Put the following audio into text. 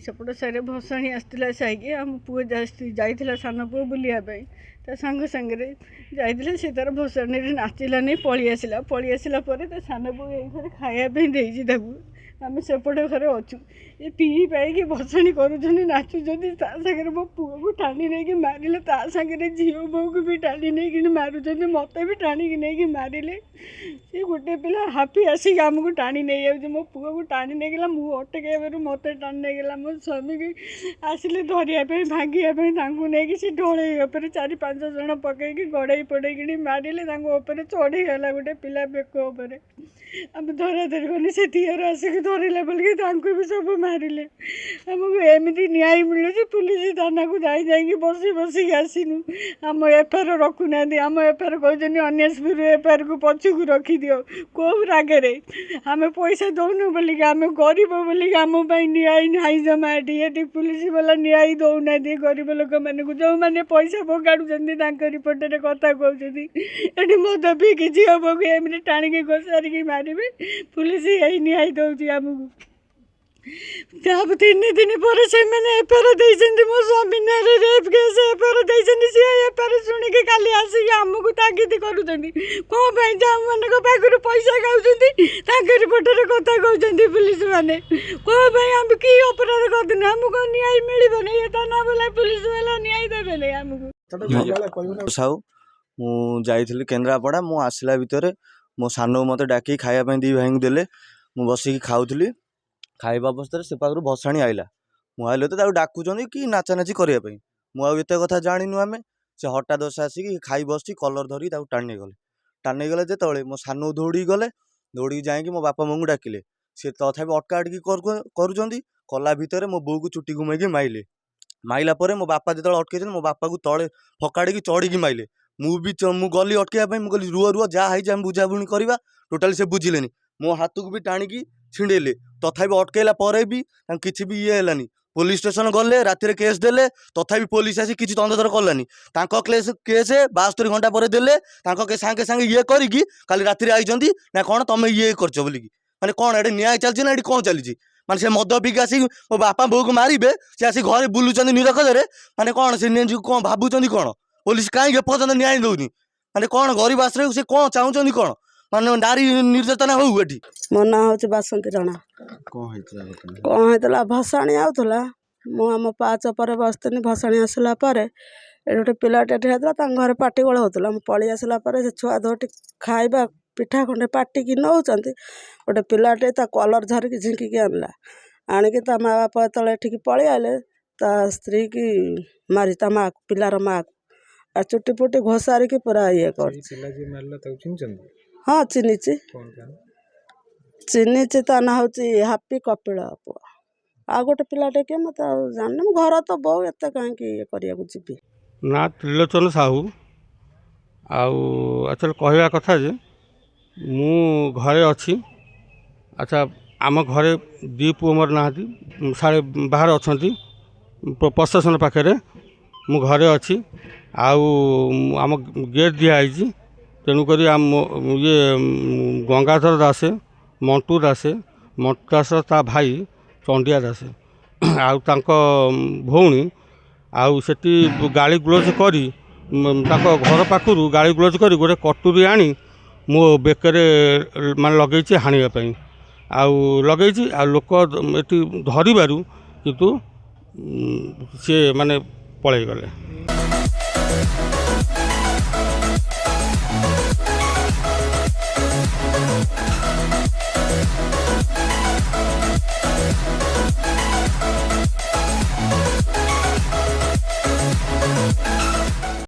सेपट सारे भसाणी आसला साइके आम पुओ जाइला सान पुओ बुलायापी ता सांग सांगे जाइए से तार भसाणी नाचिला नहीं पलि आसला सान पुओ ये खायापी आम सेपट घरे अच्छु ये पी पाई भसाणी कर नाचुं मो पुओ को टाणी नहीं मारे सागे झील बो को भी टाणी नहीं मारुंच मत भी टाणी नहीं मारे सी गोटे पिला हाफी आसिक आमको टाणी नहीं जाऊँ मो पुओ को टाणी नहीं गला मु अटक मत टाणी नहीं गला मो स्वामी की आसिले धरियापी भांगियापी नहीं सी ढोल चार पांच जन पकईकि गड़े पड़े मारे चढ़ी गला गोटे पिला बेक उपर आम धरा धरी गले से तीर आसिक धरला बोलिए भी सब मारे आमको एमती न्याय मिलूँ पुलिस थाना को जाई बसी बसिक आसनु आम एफआईआर रखुना आम एफआईआर कहते अनेशपुर एफआईआर को पछक रखिदि कौ रागे आम पैसा दौनु बोलिक आम गरीब बोलिक आम न्याय ना जमा ये पुलिस वाला न्याय दौना गरीब लोक मान जो मैंने पैसा पकाड़ुंट रिपोर्टर कथा कहते ये मद पीक झील बो एमती टाणिक घोषारिक मारे पुलिस यही न्याय दौर आमको तीन दिन पर एफआईआर मो स्वामी ना रेप केस एफआईआर सी एफआईआर शुणिक काली आसिक आमको तागिद करूँ कौन मान पाखर पैसा खाऊँ रिपोर्टर कथा कहते पुलिस मैंने कौन आम कि अपराध करते आमको न्याय मिलने ये थाना बोला पुलिस वाला न्याय देवे नहीं आमको साहू मुझे केन्द्रापड़ा मु आसला भितर मो सान मत डाक खायापी दी भाई देले मु बसिक खाऊली खाଇବା अवस्था से पाखु भसाणी आइला मुझे तो डाकुं कि नाचानाची करने मुझे कथा जाणीनु आम से हठात आसिक खाई बस कलर धरी टाणी गले जो मो सान दौड़ी गले दौड़ी जाकि मो बापा मो डाकिले सी तथा अटका अटकी कला भितर मो बो को चुटी घुमाई माइले माइला मो बापा जो अटक मो बापा को तले फकाड़ी चढ़ी माइले मु गली अटकवाई मुझे रुह रुह जहाँ आम बुझाबुणी करवा टोटाली से बुझिले मो हाथ को भी टाणिकी छिड़ेले तथापि अटकैला भी किसी भी ये है पुलिस स्टेशन गले राति केस देले तथापि पुलिस आसी किसी तंदर कलानी केस 72 घंटा पर देले सांगे सांगे ये करी खाली राति आई ना कौन तुम ये कर माने कौन ये न्याय चलती ना ये कौन चली माने से मद पीक आसी मो बापा बो को मारे से आसी घर बुलूँ निरखरे माने कौन से कौन भावुं कौन पुलिस कहीं एपर्तंत न्याय दौनी माने कौन गरीब आश्रय से कौन चाहूँ कौन माने नारी निर्यातना हो मो ना हूँ बासंती राणा कौन होता भसाणी आउला आम पाच पर बसनी भसाणी आसला गोटे पिलाटे होता घर पाटी गोल होता पलि आसला से छुआ दोटी खाଇବା पिठा खंडे पाटिकी नौ गोटे पिलाटे कलर धरिकी झिंकिकी आनला आणिकी माँ बापा जो ये पलि आए स्त्री की मारी माँ पिलार माँ चुटी पुटी घोषारिकी पूरा ये कर हाँ चिन्हिची चिन्हिची ता ना हूँ हापी कपिल पुआ आ गोटे पिलाटे किए मत जान घर तो बो एत कहीं ये करने जी ना त्रिलोचन साहू आचल कहवा कथा जे मु घरे अच्छी अच्छा आम घरे दी पुओ मोर ना सारे बाहर अच्छा प्रशासन पाखे मु घरे अच्छी आम गेट दिखाई तेणुक आम ये गंगाधर दासे मंटू दासे ता भाई चंडिया दासे भौणी आउटी गाड़ी गुलज करी घर पाखु गाड़ी गुलज कर गोटे कटुरी आनी मो बेकरे मान लगे हाणियापाई लगे लोक ये धरबार किंतु सी माने पलि गले।